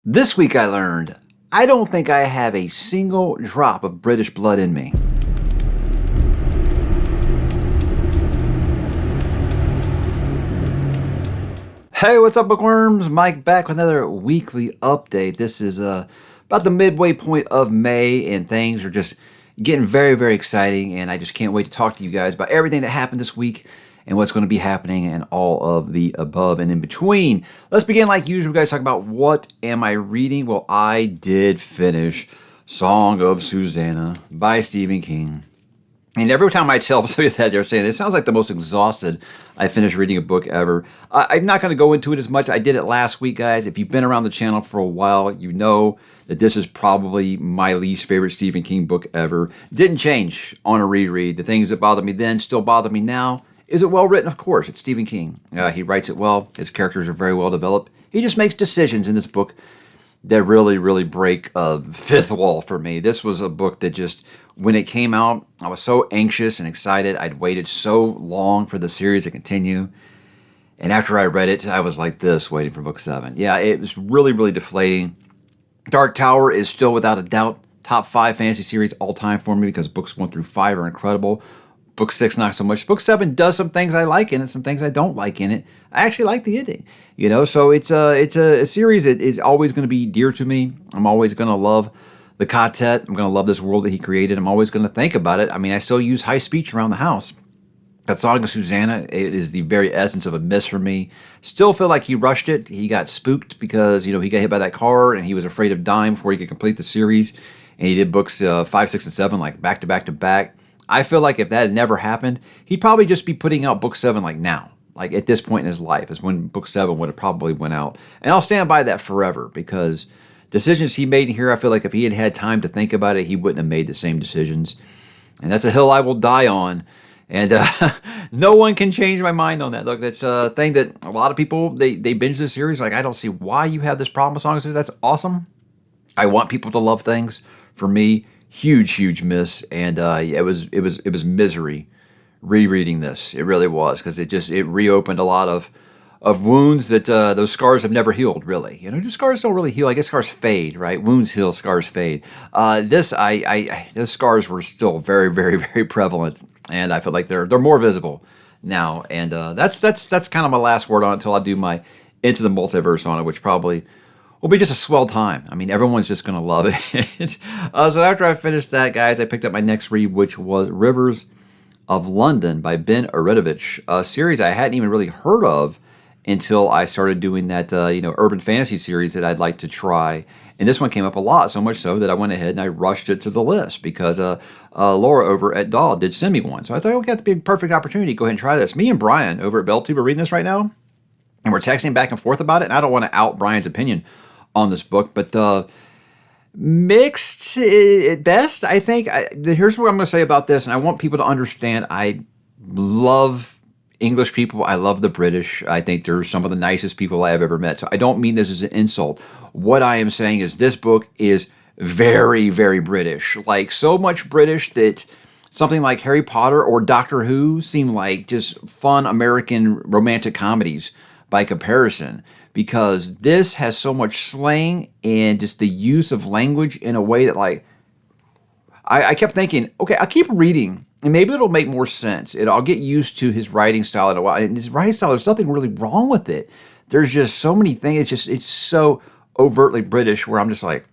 This week I learned I don't think I have a single drop of British blood in me. Hey, what's up, bookworms? Mike back with another weekly update. This is about the midway point of May, and things are just getting very, very exciting, and I just can't wait to talk to you guys about everything that happened this week and what's going to be happening and all of the above and in between. Let's begin like usual, guys. Talk about what am I reading? Well, I did finish Song of Susanna by Stephen King. And every time I tell somebody that, they're saying, it sounds like the most exhausted I finished reading a book ever. I'm not going to go into it as much. I did it last week, guys. If you've been around the channel for a while, you know that this is probably my least favorite Stephen King book ever. Didn't change on a reread. The things that bothered me then still bother me now. Is it well written? Of course. It's Stephen King. He writes it well. His characters are very well developed. He just makes decisions in this book that really, really break a fifth wall for me. This was a book that just, when it came out, I was so anxious and excited. I'd waited so long for the series to continue. And after I read it, I was like this, waiting for book 7. Yeah, it was really, really deflating. Dark Tower is still, without a doubt, top 5 fantasy series all time for me because books 1 through 5 are incredible. Book 6, not so much. Book 7 does some things I like in it, some things I don't like in it. I actually like the ending, so it's a series that is always going to be dear to me. I'm always going to love the quartet. I'm going to love this world that he created. I'm always going to think about it. I mean, I still use high speech around the house. That Song of Susanna, it is the very essence of a miss for me. Still feel like he rushed it. He got spooked because, he got hit by that car and he was afraid of dying before he could complete the series. And he did books 5, 6, and 7 like back to back to back. I feel like if that had never happened, he'd probably just be putting out book 7 like now. Like at this point in his life is when book 7 would have probably went out. And I'll stand by that forever because decisions he made in here, I feel like if he had had time to think about it, he wouldn't have made the same decisions. And that's a hill I will die on. And no one can change my mind on that. Look, that's a thing that a lot of people, they binge this series. Like, I don't see why you have this problem with Song of Susanna. That's awesome. I want people to love things. For me, huge miss, and it was misery rereading this. It really was, because it reopened a lot of wounds that those scars have never healed. Really, just scars don't really heal. I guess scars fade, right? Wounds heal, scars fade. Those scars were still very, very, very prevalent, and I feel like they're more visible now. And that's kind of my last word on it until I do my Into the Multiverse on it, which probably will be just a swell time. I mean, everyone's just going to love it. So after I finished that, guys, I picked up my next read, which was Rivers of London by ℚ𝕤𝕤𝕤𝕤, a series I hadn't even really heard of until I started doing that, urban fantasy series that I'd like to try. And this one came up a lot, so much so that I went ahead and I rushed it to the list because Laura over at ℓ did send me one. So I thought, okay, that'd be a perfect opportunity to go ahead and try this. Me and Brian over at BellTube are reading this right now, and we're texting back and forth about it. And I don't want to out Brian's opinion on this book, but mixed at best, I think. Here's what I'm going to say about this, and I want people to understand I love English people. I love the British. I think they're some of the nicest people I have ever met. So I don't mean this as an insult. What I am saying is this book is very, very British. Like, so much British that something like Harry Potter or Doctor Who seem like just fun American romantic comedies by comparison, because this has so much slang and just the use of language in a way that, like, I kept thinking, okay, I'll keep reading and maybe it'll make more sense. I'll get used to his writing style in a while. And his writing style, there's nothing really wrong with it. There's just so many things. It's so overtly British where I'm just like,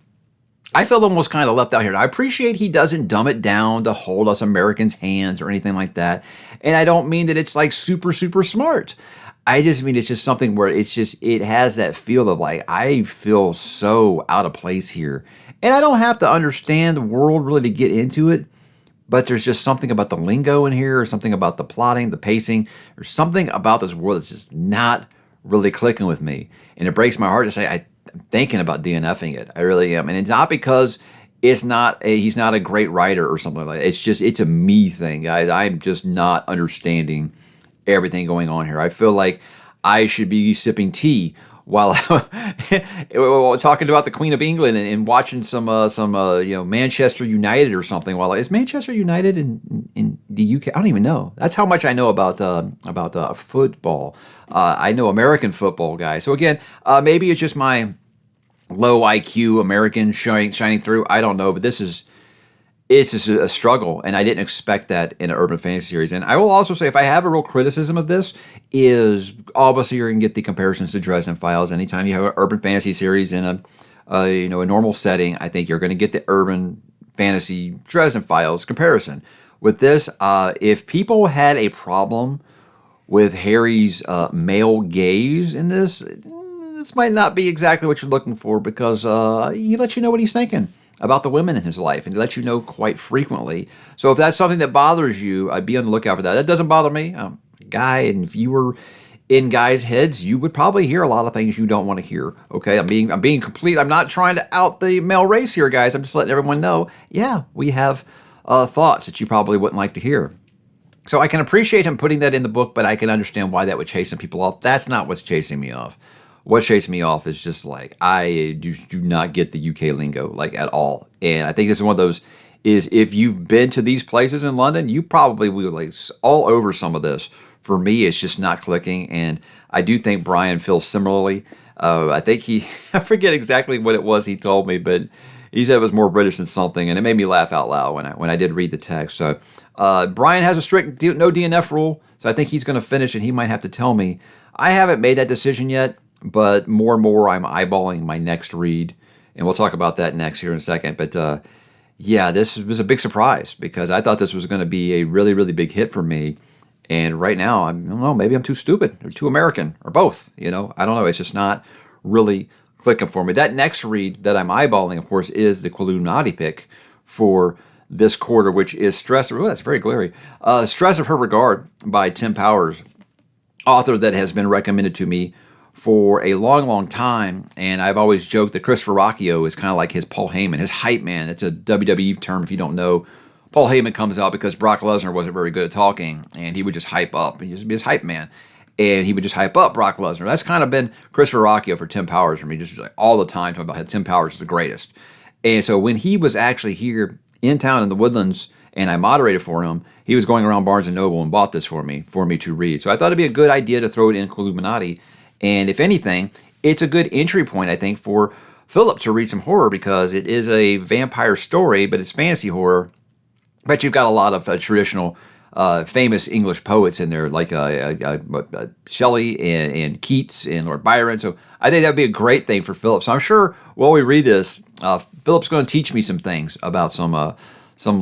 I feel almost kind of left out here. And I appreciate he doesn't dumb it down to hold us Americans' hands or anything like that. And I don't mean that it's like super, super smart. I just mean it's just something where it has that feel of like, I feel so out of place here. And I don't have to understand the world really to get into it, but there's just something about the lingo in here, or something about the plotting, the pacing, or something about this world that's just not really clicking with me. And it breaks my heart to say I'm thinking about DNFing it. I really am. And it's not because he's not a great writer or something like that. It's a me thing, guys. I'm just not understanding everything going on here. I feel like I should be sipping tea while talking about the Queen of England and watching some Manchester United or something. Is Manchester United in the UK? I don't even know. That's how much I know about football. I know American football, guys. So again, maybe it's just my low IQ American shining through. I don't know, but it's just a struggle, and I didn't expect that in an urban fantasy series. And I will also say, if I have a real criticism of this, is obviously you're going to get the comparisons to Dresden Files. Anytime you have an urban fantasy series in a normal setting, I think you're going to get the urban fantasy Dresden Files comparison. With this, if people had a problem with Harry's male gaze in this might not be exactly what you're looking for, because he lets you know what he's thinking about the women in his life, and he lets you know quite frequently. So if that's something that bothers you, I'd be on the lookout for that. That doesn't bother me. I'm a guy, and if you were in guys' heads, you would probably hear a lot of things you don't want to hear. Okay, I'm being complete. I'm not trying to out the male race here, guys. I'm just letting everyone know, yeah, we have thoughts that you probably wouldn't like to hear. So I can appreciate him putting that in the book, but I can understand why that would chase some people off. That's not what's chasing me off. What chased me off is just like, I do not get the UK lingo, like, at all. And I think this is one of those, is if you've been to these places in London, you probably will, like, all over some of this. For me, it's just not clicking, and I do think Brian feels similarly. I think I forget exactly what it was he told me, but he said it was more British than something, and it made me laugh out loud when I did read the text. So Brian has a strict no DNF rule, so I think he's going to finish, and he might have to tell me. I haven't made that decision yet, but more and more I'm eyeballing my next read, and we'll talk about that next here in a second. But yeah, this was a big surprise, because I thought this was going to be a really, really big hit for me. And right now, I don't know, maybe I'm too stupid or too American or both. I don't know. It's just not really clicking for me. That next read that I'm eyeballing, of course, is the ℂ𝕦𝕤𝕣𝕠𝕜𝕤 pick for this quarter, which is Stress. Oh, that's very glary. Stress of Her Regard by Tim Powers, author that has been recommended to me for a long, long time. And I've always joked that Christopher Rocchio is kind of like his Paul Heyman, his hype man. It's a WWE term if you don't know. Paul Heyman comes out because Brock Lesnar wasn't very good at talking, and he would just hype up. He used to be his hype man, and he would just hype up Brock Lesnar. That's kind of been Christopher Rocchio for Tim Powers for me, just like all the time talking about how Tim Powers is the greatest. And so when he was actually here in town in the Woodlands, and I moderated for him, he was going around Barnes & Noble and bought this for me to read. So I thought it'd be a good idea to throw it in ℂ𝕦𝕤𝕤𝕤. And if anything, it's a good entry point, I think, for Philip to read some horror, because it is a vampire story, but it's fantasy horror. But you've got a lot of traditional, famous English poets in there, like Shelley and Keats and Lord Byron. So I think that'd be a great thing for Philip. So I'm sure while we read this, Philip's going to teach me some things about some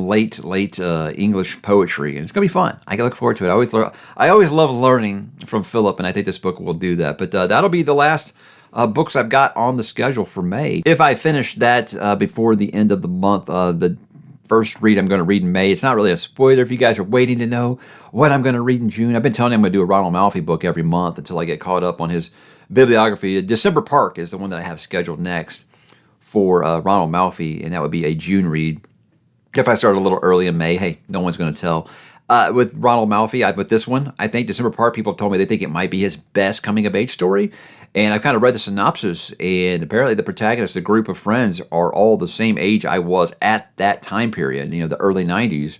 late English poetry, and it's going to be fun. I can look forward to it. I always love learning from Philip, and I think this book will do that. But that'll be the last books I've got on the schedule for May. If I finish that before the end of the month, the first read I'm going to read in May. It's not really a spoiler if you guys are waiting to know what I'm going to read in June. I've been telling you I'm going to do a Ronald Malfi book every month until I get caught up on his bibliography. December Park is the one that I have scheduled next for Ronald Malfi, and that would be a June read. If I start a little early in May, hey, no one's going to tell. With Ronald Malfi, with this one, I think December Park, people have told me they think it might be his best coming-of-age story. And I've kind of read the synopsis, and apparently the protagonist, the group of friends, are all the same age I was at that time period, the early 90s.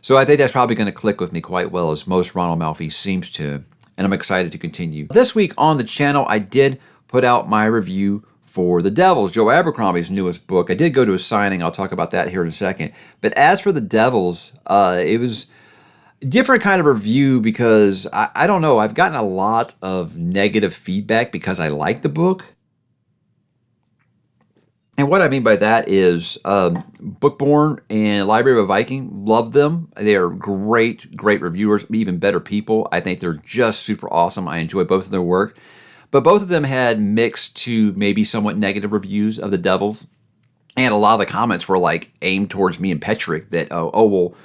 So I think that's probably going to click with me quite well, as most Ronald Malfi seems to, and I'm excited to continue. This week on the channel, I did put out my review for The Devils, Joe Abercrombie's newest book. I did go to a signing. I'll talk about that here in a second. But as for The Devils, it was different kind of review, because I don't know, I've gotten a lot of negative feedback because I like the book. And what I mean by that is Bookborn and Library of a Viking, love them. They are great reviewers, even better people. I think they're just super awesome. I enjoy both of their work. But both of them had mixed to maybe somewhat negative reviews of The Devils. And a lot of the comments were like aimed towards me and Petrick that, well,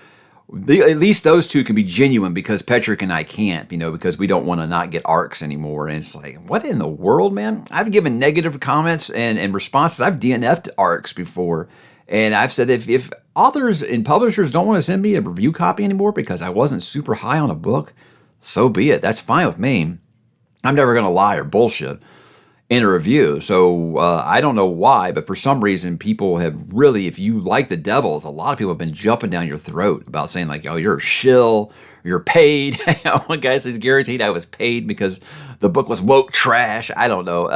at least those two can be genuine, because Petrick and I can't, because we don't want to not get arcs anymore. And it's like, what in the world, man? I've given negative comments and responses. I've DNF'd arcs before. And I've said that if authors and publishers don't want to send me a review copy anymore because I wasn't super high on a book, so be it. That's fine with me. I'm never going to lie or bullshit. in a review. So I don't know why, but for some reason, people have really, if you like The Devils, a lot of people have been jumping down your throat about saying like, oh, you're a shill, you're paid. One guy says, guaranteed I was paid because the book was woke trash. I don't know.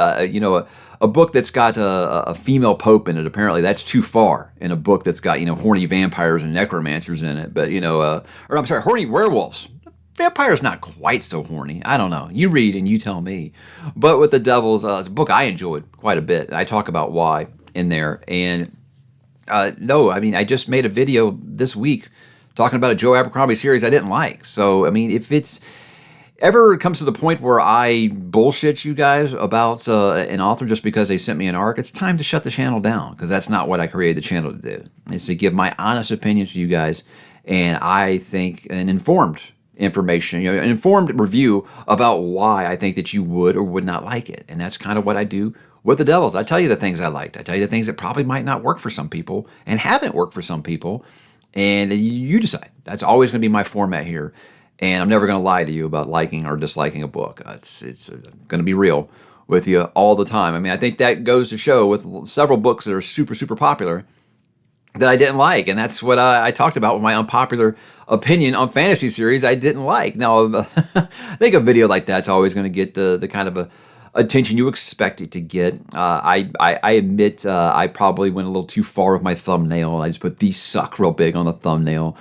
A book that's got a female pope in it, apparently that's too far in a book that's got, horny vampires and necromancers in it. But, or I'm sorry, horny werewolves. Vampire's not quite so horny. I don't know. You read and you tell me. But with The Devils, it's a book I enjoyed quite a bit. And I talk about why in there. And no, I mean, I just made a video this week talking about a Joe Abercrombie series I didn't like. So, I mean, if it's ever comes to the point where I bullshit you guys about an author just because they sent me an arc, it's time to shut the channel down, because that's not what I created the channel to do. It's to give my honest opinions to you guys, and I think an informed information, an informed review about why I think that you would or would not like it. And that's kind of what I do with The Devils. I tell you the things I liked. I tell you the things that probably might not work for some people and haven't worked for some people. And you decide. That's always going to be my format here. And I'm never going to lie to you about liking or disliking a book. It's going to be real with you all the time. I mean, I think that goes to show with several books that are super, super popular that I didn't like. And that's what I talked about with my unpopular opinion on fantasy series I didn't like. Now, I think a video like that's always going to get the kind of attention you expect it to get. I admit I probably went a little too far with my thumbnail. I just put "these suck" real big on the thumbnail.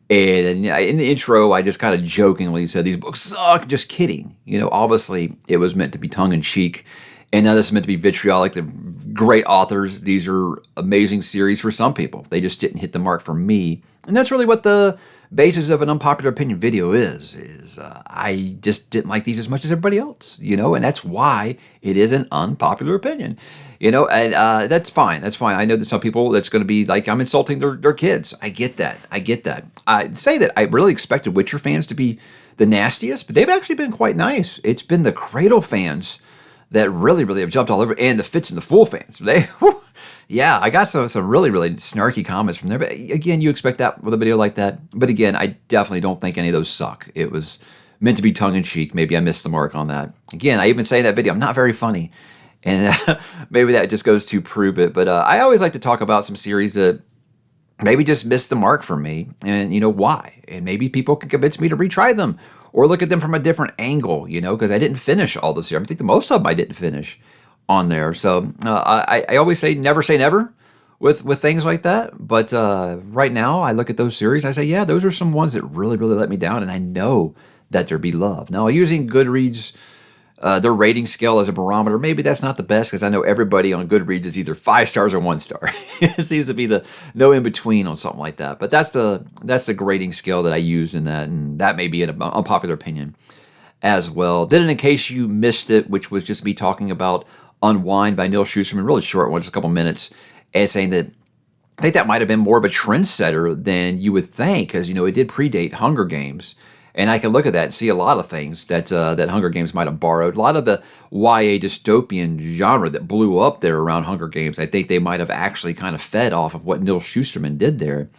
And in the intro, I just kind of jokingly said, "These books suck." Just kidding. Obviously, it was meant to be tongue-in-cheek. And now this is meant to be vitriolic. They're great authors. These are amazing series for some people. They just didn't hit the mark for me. And that's really what the basis of an unpopular opinion video is I just didn't like these as much as everybody else, and that's why it is an unpopular opinion, and that's fine. That's fine. I know that some people, that's going to be like, I'm insulting their kids. I get that. I say that I really expected Witcher fans to be the nastiest, but they've actually been quite nice. It's been the Cradle fans that really, really have jumped all over, and the Fitz and the Fool fans. Yeah, I got some really, really snarky comments from there. But again, you expect that with a video like that. But again, I definitely don't think any of those suck. It was meant to be tongue-in-cheek. Maybe I missed the mark on that. Again, I even say in that video, I'm not very funny. And maybe that just goes to prove it. But I always like to talk about some series that maybe just missed the mark for me, and why. And maybe people can convince me to retry them or look at them from a different angle, because I didn't finish all this here. I think the most of them I didn't finish on there. So I always say never with things like that. But right now I look at those series, I say, yeah, those are some ones that really, really let me down, and I know that they're beloved. Now, using Goodreads, their rating scale as a barometer, maybe that's not the best, because I know everybody on Goodreads is either 5 stars or 1 star. It seems to be the no in between on something like that. But that's the grading scale that I use in that, and that may be an unpopular opinion as well. Did it in case you missed it, which was just me talking about Unwind by Neal Shusterman, really short one, just a couple minutes, and saying that I think that might have been more of a trendsetter than you would think, because it did predate Hunger Games. And I can look at that and see a lot of things that Hunger Games might have borrowed. A lot of the YA dystopian genre that blew up there around Hunger Games, I think they might have actually kind of fed off of what Neal Shusterman did there.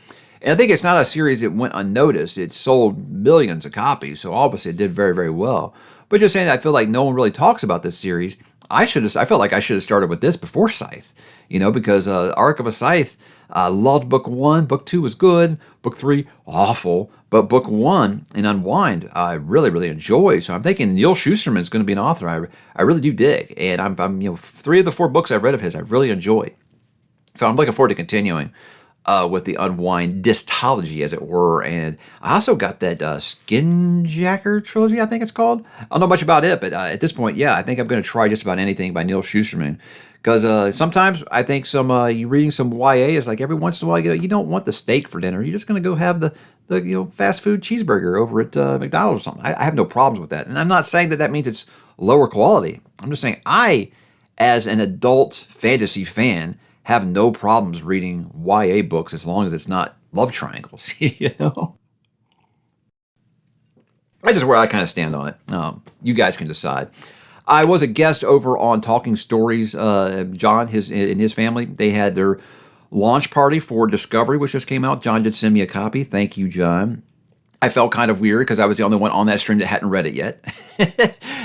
And I think it's not a series that went unnoticed. It sold millions of copies, so obviously it did very, very well. But just saying that, I feel like no one really talks about this series. I felt like I should have started with this before Scythe, because Arc of a Scythe, I loved book 1. Book 2 was good. Book 3, awful. But book 1 in Unwind, I really, really enjoyed. So I'm thinking Neal Shusterman is going to be an author I really do dig. And I'm 3 of the 4 books I've read of his, I really enjoyed. So I'm looking forward to continuing with the Unwind dystology, as it were. And I also got that Skinjacker trilogy, I think it's called. I don't know much about it, but at this point, yeah, I think I'm going to try just about anything by Neal Shusterman. Because sometimes I think you reading some YA is like every once in a while, you don't want the steak for dinner. You're just going to go have the fast food cheeseburger over at McDonald's or something. I have no problems with that. And I'm not saying that means it's lower quality. I'm just saying as an adult fantasy fan, have no problems reading YA books as long as it's not love triangles, That's just where I kind of stand on it. You guys can decide. I was a guest over on Talking Stories. John, and his family, they had their launch party for Discovery, which just came out. John did send me a copy. Thank you, John. I felt kind of weird because I was the only one on that stream that hadn't read it yet,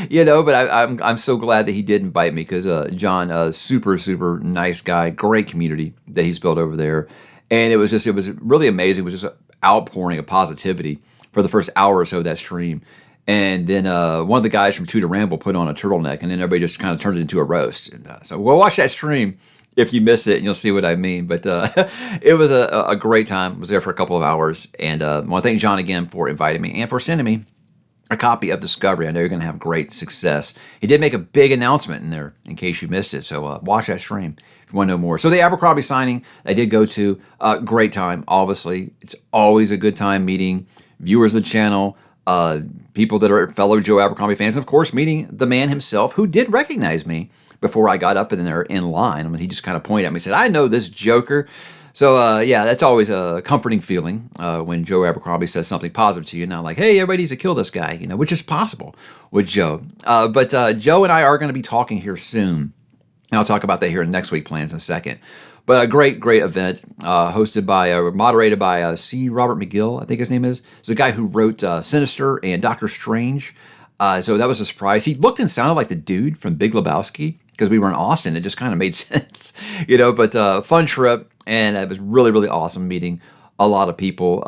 but I'm so glad that he did invite me because John, super nice guy, great community that he's built over there, and it was really amazing. It was just an outpouring of positivity for the first hour or so of that stream, and then one of the guys from ℓ𝕬𝕣𝕠𝕜𝕤 put on a turtleneck, and then everybody just kind of turned it into a roast. And, so well, watch that stream if you miss it, and you'll see what I mean. But it was a great time. I was there for a couple of hours. And I want to thank John again for inviting me and for sending me a copy of Discovery. I know you're going to have great success. He did make a big announcement in there in case you missed it. So watch that stream if you want to know more. So the Abercrombie signing, I did go to. Great time, obviously. It's always a good time meeting viewers of the channel, people that are fellow Joe Abercrombie fans, and of course, meeting the man himself who did recognize me before I got up in there in line. I mean, he just kind of pointed at me and said, "I know this joker." So, yeah, that's always a comforting feeling when Joe Abercrombie says something positive to you. Not like, hey, everybody needs to kill this guy, which is possible with Joe. But Joe and I are going to be talking here soon. And I'll talk about that here in next week plans in a second. But a great event hosted by, moderated by C. Robert McGill, I think his name is. It's a guy who wrote Sinister and Doctor Strange. So that was a surprise. He looked and sounded like the dude from Big Lebowski because we were in Austin. It just kind of made sense, but fun trip. And it was really awesome meeting a lot of people.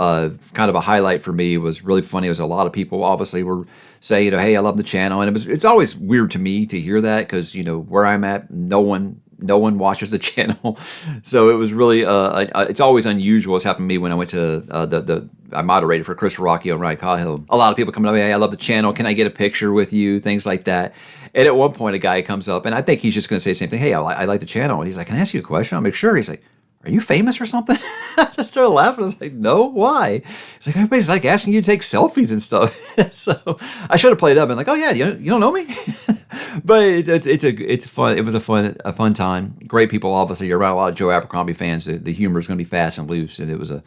Kind of a highlight for me was really funny. It was a lot of people obviously were saying, hey, I love the channel. And it's always weird to me to hear that because, where I'm at, no one watches the channel. So it was really, it's always unusual. It's happened to me when I went to I moderated for Chris Rocky on Ryan Cahill. A lot of people coming up, hey, I love the channel. Can I get a picture with you? Things like that. And at one point, a guy comes up, and I think he's just going to say the same thing. Hey, I like the channel. And he's like, can I ask you a question? I'm like, sure. He's like, are you famous or something? I just started laughing. I was like, no, why? He's like, everybody's like asking you to take selfies and stuff. So I should have played it up and like, oh yeah, you don't know me? But it's fun. It was a fun time. Great people, obviously. You're around a lot of Joe Abercrombie fans. The humor is going to be fast and loose, and it was a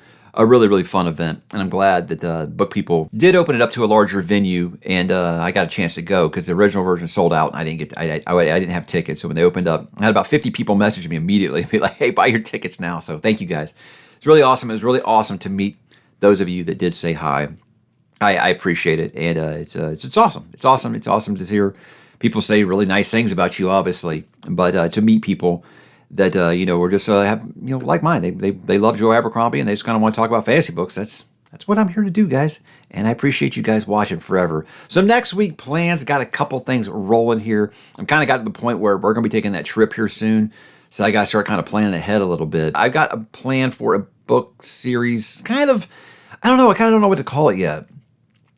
really fun event. And I'm glad that the book people did open it up to a larger venue, and I got a chance to go because the original version sold out, and I didn't have tickets. So when they opened up, I had about 50 people message me immediately, be like, hey, buy your tickets now. So thank you guys. It's really awesome. It was really awesome to meet those of you that did say hi. I appreciate it, and it's awesome. It's awesome. It's awesome to hear people say really nice things about you, obviously, but to meet people that were just have like mine. They love Joe Abercrombie and they just kind of want to talk about fantasy books. That's what I'm here to do, guys. And I appreciate you guys watching forever. So next week plans, got a couple things rolling here. I'm kind of got to the point where we're going to be taking that trip here soon. So I got to start kind of planning ahead a little bit. I've got a plan for a book series, I don't know what to call it yet.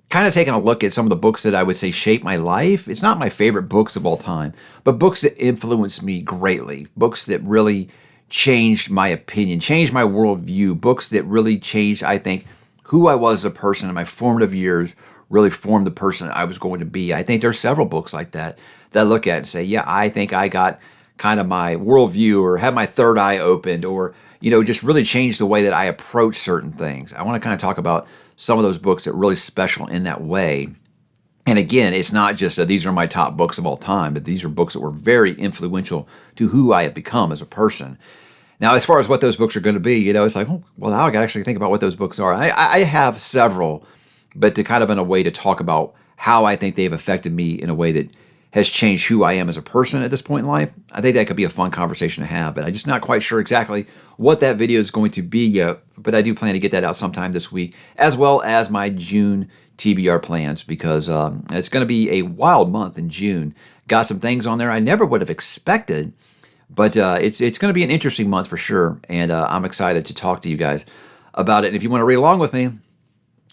Kind of taking a look at some of the books that I would say shape my life. It's not my favorite books of all time, but books that influenced me greatly. Books that really changed my opinion, changed my worldview. Books that really changed, I think, who I was as a person in my formative years, really formed the person I was going to be. I think there's several books like that I look at and say, yeah, I think I got kind of my worldview or had my third eye opened or, just really changed the way that I approach certain things. I want to kind of talk about some of those books that are really special in that way. And again, it's not just that these are my top books of all time, but these are books that were very influential to who I have become as a person. Now, as far as what those books are going to be, it's like, oh, well, now I got to actually think about what those books are. I have several, but to kind of in a way to talk about how I think they've affected me in a way that has changed who I am as a person at this point in life. I think that could be a fun conversation to have, but I'm just not quite sure exactly what that video is going to be yet, but I do plan to get that out sometime this week, as well as my June TBR plans, because it's going to be a wild month in June. Got some things on there I never would have expected, but it's going to be an interesting month for sure, and I'm excited to talk to you guys about it. And if you want to read along with me,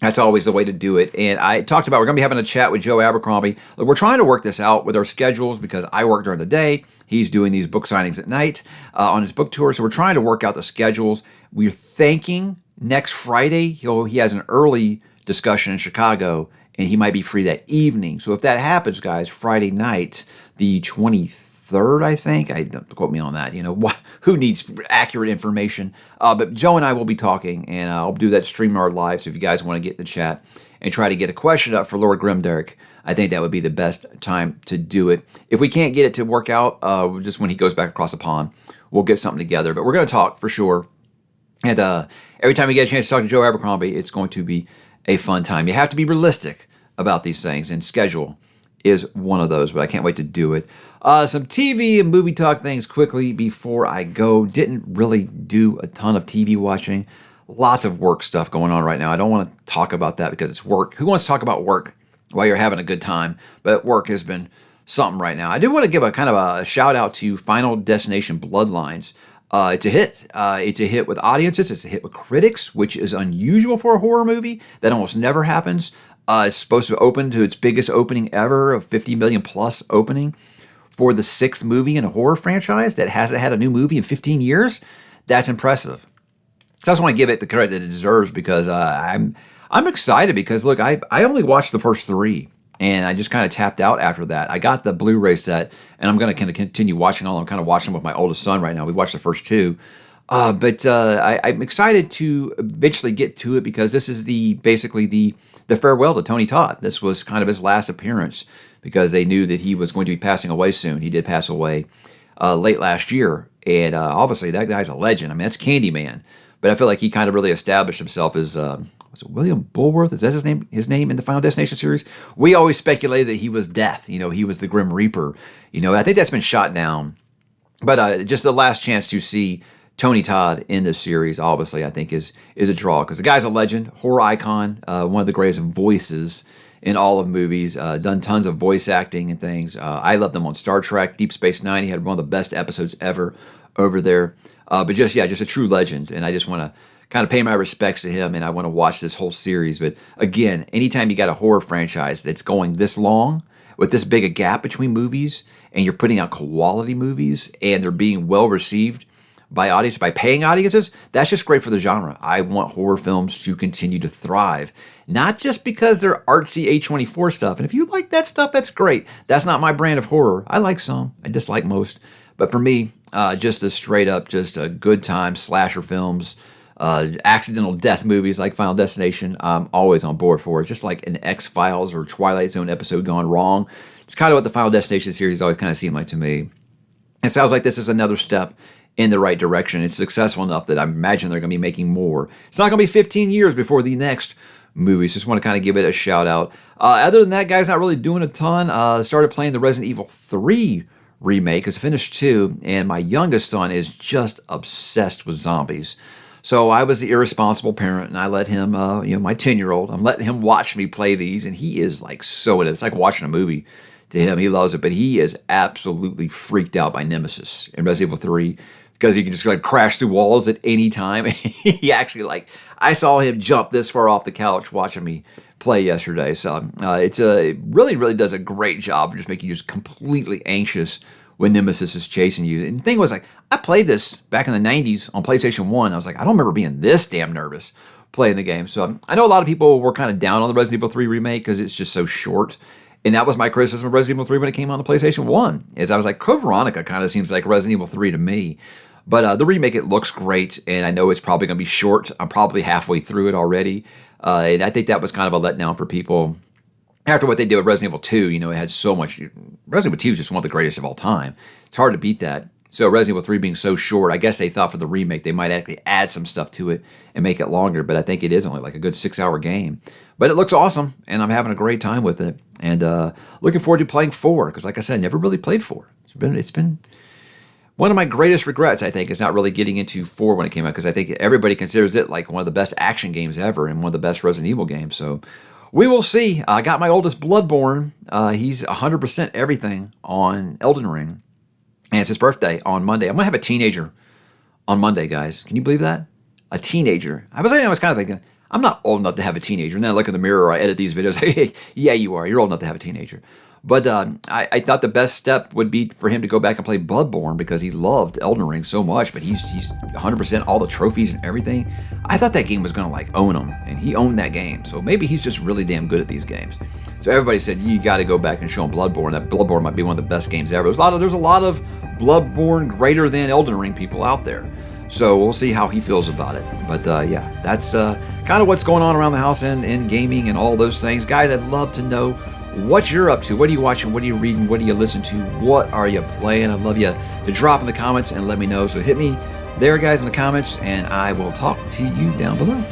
that's always the way to do it. And I talked about we're going to be having a chat with Joe Abercrombie. We're trying to work this out with our schedules because I work during the day. He's doing these book signings at night on his book tour. So we're trying to work out the schedules. We're thinking next Friday he has an early discussion in Chicago, and he might be free that evening. So if that happens, guys, Friday night, the 23rd, I think. Don't quote me on that. Who needs accurate information? But Joe and I will be talking, and I'll do that StreamYard Live. So if you guys want to get in the chat and try to get a question up for ℓ𝕬𝕠𝕟𝕠𝕜, I think that would be the best time to do it. If we can't get it to work out, just when he goes back across the pond, we'll get something together. But we're going to talk for sure. And every time we get a chance to talk to Joe Abercrombie, it's going to be a fun time. You have to be realistic about these things, and schedule is one of those, but I can't wait to do it. Some TV and movie talk things quickly before I go. Didn't really do a ton of TV watching. Lots of work stuff going on right now. I don't want to talk about that because it's work. Who wants to talk about work while you're having a good time? But work has been something right now. I do want to give a kind of a shout out to Final Destination Bloodlines. It's a hit. It's a hit with audiences. It's a hit with critics, which is unusual for a horror movie. That almost never happens. It's supposed to open to its biggest opening ever, a 50 million plus opening for the 6th movie in a horror franchise that hasn't had a new movie in 15 years. That's impressive. So I just want to give it the credit that it deserves because I'm excited because, look, I only watched the first 3. And I just kind of tapped out after that. I got the Blu-ray set, and I'm going to kind of continue watching all. I'm kind of watching them with my oldest son right now. We watched the first 2. But I'm excited to eventually get to it because this is basically the farewell to Tony Todd. This was kind of his last appearance because they knew that he was going to be passing away soon. He did pass away late last year. And obviously, that guy's a legend. I mean, that's Candyman. But I feel like he kind of really established himself as... was it William Bulworth? Is that his name? His name in the Final Destination series? We always speculated that he was Death. You know, he was the Grim Reaper. You know, I think that's been shot down. But just the last chance to see Tony Todd in the series, obviously, I think is a draw because the guy's a legend, horror icon, one of the greatest voices in all of movies. Done tons of voice acting and things. I loved him on Star Trek, Deep Space Nine. He had one of the best episodes ever over there. But just a true legend, and I just want to kind of pay my respects to him, and I want to watch this whole series. But again, anytime you got a horror franchise that's going this long, with this big a gap between movies, and you're putting out quality movies, and they're being well received by audience, by paying audiences, that's just great for the genre. I want horror films to continue to thrive, not just because they're artsy A24 stuff. And if you like that stuff, that's great. That's not my brand of horror. I like some, I dislike most. But for me, just the straight up, just a good time slasher films, accidental death movies like Final Destination, I'm always on board for it. Just like an X-Files or Twilight Zone episode gone wrong. It's kind of what the Final Destination series always kind of seemed like to me. It sounds like this is another step in the right direction. It's successful enough that I imagine they're going to be making more. It's not going to be 15 years before the next movie, so just want to kind of give it a shout out. Other than that, guys, not really doing a ton. Started playing the Resident Evil 3 remake. It's finished 2, and my youngest son is just obsessed with zombies. So I was the irresponsible parent, and I let him, my 10-year-old, I'm letting him watch me play these, and he is like so into it. It's like watching a movie to him. He loves it, but he is absolutely freaked out by Nemesis in Resident Evil 3 because he can just like crash through walls at any time. He actually I saw him jump this far off the couch watching me play yesterday. So it really, really does a great job of just making you just completely anxious when Nemesis is chasing you. And the thing was, I played this back in the 90s on PlayStation 1. I was like, I don't remember being this damn nervous playing the game. So I know a lot of people were kind of down on the Resident Evil 3 remake because it's just so short. And that was my criticism of Resident Evil 3 when it came on the PlayStation 1. Is I was like, Code Veronica kind of seems like Resident Evil 3 to me. But the remake, it looks great. And I know it's probably going to be short. I'm probably halfway through it already. And I think that was kind of a letdown for people. After what they did with Resident Evil 2, it had so much. Resident Evil 2 is just one of the greatest of all time. It's hard to beat that. So Resident Evil 3 being so short, I guess they thought for the remake they might actually add some stuff to it and make it longer. But I think it is only like a good 6-hour game. But it looks awesome, and I'm having a great time with it. And looking forward to playing 4, because like I said, I never really played 4. It's been one of my greatest regrets, I think, is not really getting into 4 when it came out, because I think everybody considers it like one of the best action games ever and one of the best Resident Evil games. So we will see. I got my oldest Bloodborne. He's 100% everything on Elden Ring. And it's his birthday on Monday. I'm going to have a teenager on Monday, guys. Can you believe that? A teenager. I was kind of thinking, I'm not old enough to have a teenager. And then I look in the mirror, I edit these videos. Hey, yeah, you are. You're old enough to have a teenager. But I thought the best step would be for him to go back and play Bloodborne because he loved Elden Ring so much. But he's 100% all the trophies and everything. I thought that game was going to own him, and he owned that game. So maybe he's just really damn good at these games. So everybody said you got to go back and show him Bloodborne. That Bloodborne might be one of the best games ever. There's a lot of Bloodborne greater than Elden Ring people out there. So we'll see how he feels about it. But yeah, that's kind of what's going on around the house in gaming and all those things. Guys, I'd love to know what you're up to. What are you watching? What are you reading? What do you listen to? What are you playing? I'd love you to drop in the comments and let me know. So hit me there, guys, in the comments, and I will talk to you down below.